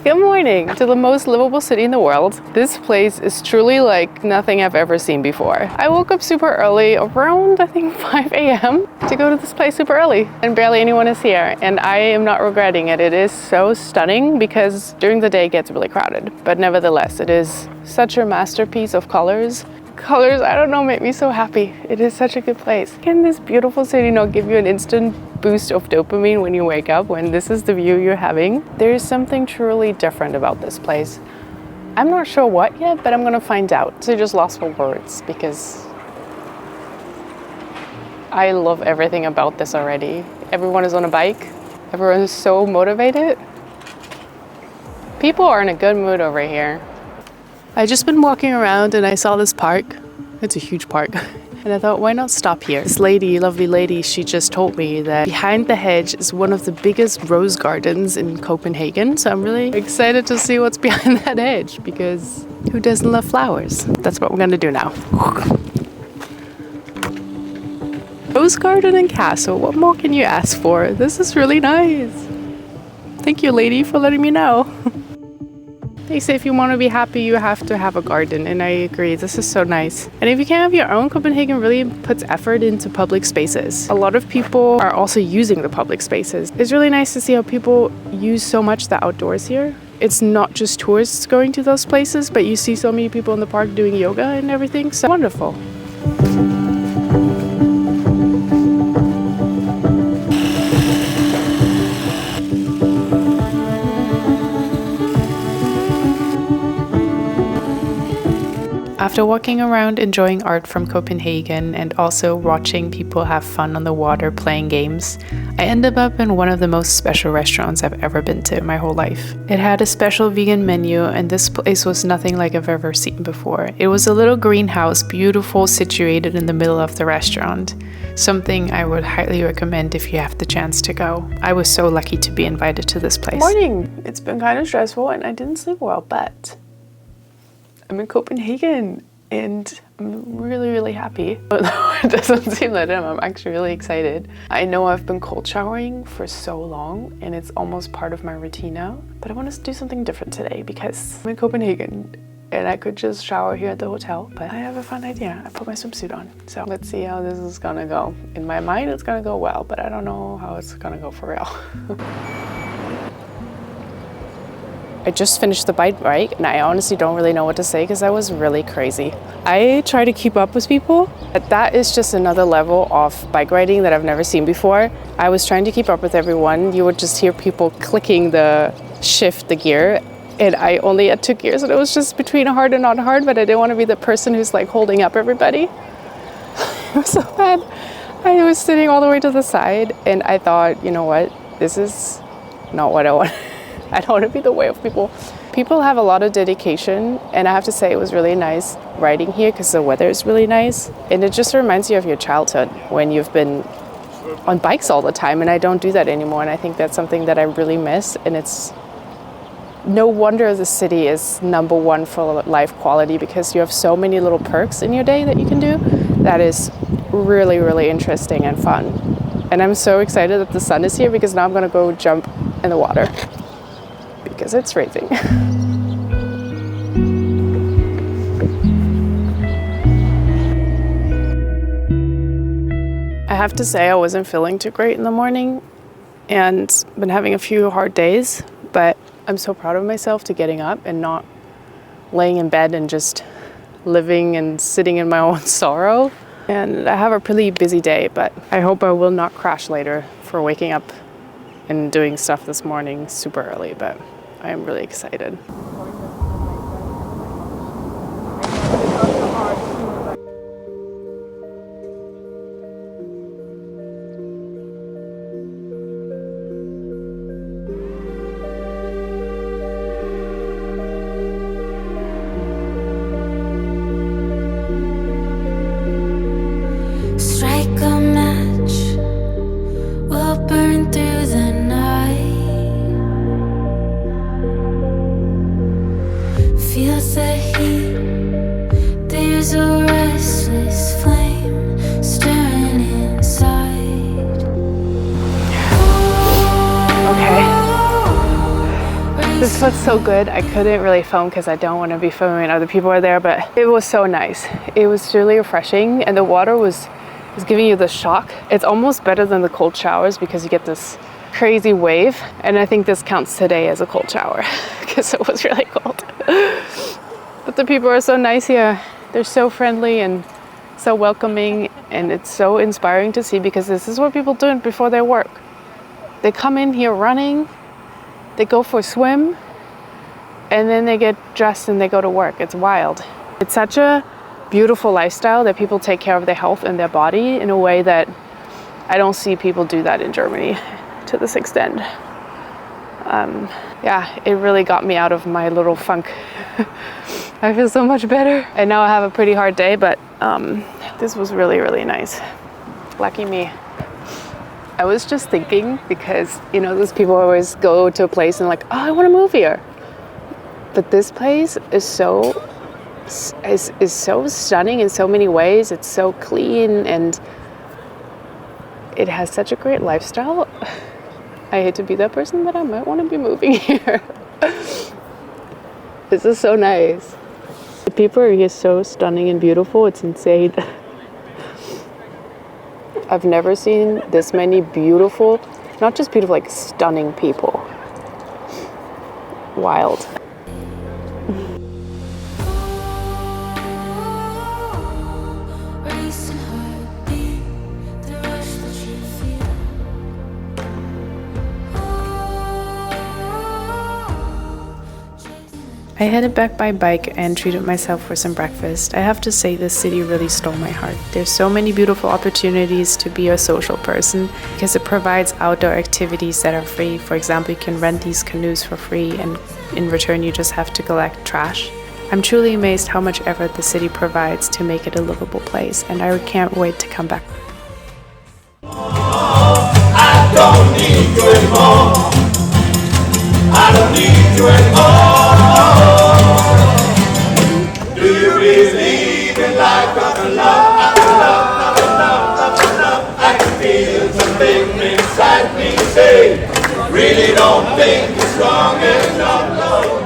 Good morning to the most livable city in the world. This place is truly like nothing I've ever seen before. I woke up super early, around I think 5 a.m. to go to this place super early, and barely anyone is here, and I am not regretting it. It is so stunning because during the day it gets really crowded, but nevertheless it is such a masterpiece of colors. Colors, I don't know, make me so happy. It is such a good place. Can this beautiful city not give you an instant boost of dopamine when you wake up, when this is the view you're having? There is something truly different about this place. I'm not sure what yet, but I'm gonna find out. So I just lost for words because I love everything about this already. Everyone is on a bike. Everyone is so motivated. People are in a good mood over here. I just been walking around and I saw this park. It's a huge park. And I thought, why not stop here? This lady, lovely lady, she just told me that behind the hedge is one of the biggest rose gardens in Copenhagen. So I'm really excited to see what's behind that hedge, because who doesn't love flowers? That's what we're gonna do now. Rose garden and castle, what more can you ask for? This is really nice. Thank you, lady, for letting me know. They say if you want to be happy, you have to have a garden, and I agree, this is so nice. And if you can't have your own, Copenhagen really puts effort into public spaces. A lot of people are also using the public spaces. It's really nice to see how people use so much the outdoors here. It's not just tourists going to those places, but you see so many people in the park doing yoga and everything, so wonderful. After walking around enjoying art from Copenhagen and also watching people have fun on the water playing games, I ended up in one of the most special restaurants I've ever been to in my whole life. It had a special vegan menu, and this place was nothing like I've ever seen before. It was a little greenhouse, beautiful, situated in the middle of the restaurant. Something I would highly recommend if you have the chance to go. I was so lucky to be invited to this place. Morning! It's been kind of stressful and I didn't sleep well, but I'm in Copenhagen and I'm really, really happy. Although it doesn't seem like I'm actually really excited. I know I've been cold showering for so long and it's almost part of my routine now, but I want to do something different today because I'm in Copenhagen and I could just shower here at the hotel, but I have a fun idea. I put my swimsuit on. So let's see how this is gonna go. In my mind, it's gonna go well, but I don't know how it's gonna go for real. I just finished the bike ride and I honestly don't really know what to say because that was really crazy. I try to keep up with people, but that is just another level of bike riding that I've never seen before. I was trying to keep up with everyone. You would just hear people clicking the shift, the gear, and I only had 2 gears and it was just between hard and not hard, but I didn't want to be the person who's like holding up everybody. It was so bad. I was sitting all the way to the side and I thought, you know what, this is not what I want. I don't want to be the way of people. People have a lot of dedication, and I have to say it was really nice riding here because the weather is really nice. And it just reminds you of your childhood when you've been on bikes all the time, and I don't do that anymore. And I think that's something that I really miss. And it's no wonder the city is #1 for life quality because you have so many little perks in your day that you can do. That is really, really interesting and fun. And I'm so excited that the sun is here because now I'm going to go jump in the water. Because it's raining. I have to say I wasn't feeling too great in the morning and been having a few hard days, but I'm so proud of myself to getting up and not laying in bed and just living and sitting in my own sorrow. And I have a pretty busy day, but I hope I will not crash later for waking up and doing stuff this morning super early, but I am really excited. Strike a match, we'll burn through the night. Feels the heat, there's a restless flame stirring inside. Okay. This was so good. I couldn't really film because I don't want to be filming when other people are there, but it was so nice. It was really refreshing, and the water was giving you the shock. It's almost better than the cold showers because you get this crazy wave, and I think this counts today as a cold shower because it was really cold. But the people are so nice here. They're so friendly and so welcoming, and it's so inspiring to see because this is what people do before their work. They come in here running, they go for a swim, and then they get dressed and they go to work. It's wild. It's such a beautiful lifestyle that people take care of their health and their body in a way that I don't see people do that in Germany to this extent. Yeah, it really got me out of my little funk. I feel so much better. I know I have a pretty hard day, but this was really, really nice. Lucky me. I was just thinking, because you know, those people always go to a place and like, oh, I want to move here. But this place is so stunning in so many ways. It's so clean and it has such a great lifestyle. I hate to be that person, but I might want to be moving here. This is so nice. The people are here so stunning and beautiful. It's insane. I've never seen this many beautiful, not just beautiful, like stunning people. Wild. I headed back by bike and treated myself for some breakfast. I have to say, this city really stole my heart. There's so many beautiful opportunities to be a social person because it provides outdoor activities that are free. For example, you can rent these canoes for free, and in return you just have to collect trash. I'm truly amazed how much effort the city provides to make it a livable place, and I can't wait to come back. I don't need you anymore. I don't need you anymore. Do you believe in life after love, after love, after love, after love? I can feel something inside me say, really don't think you're strong enough.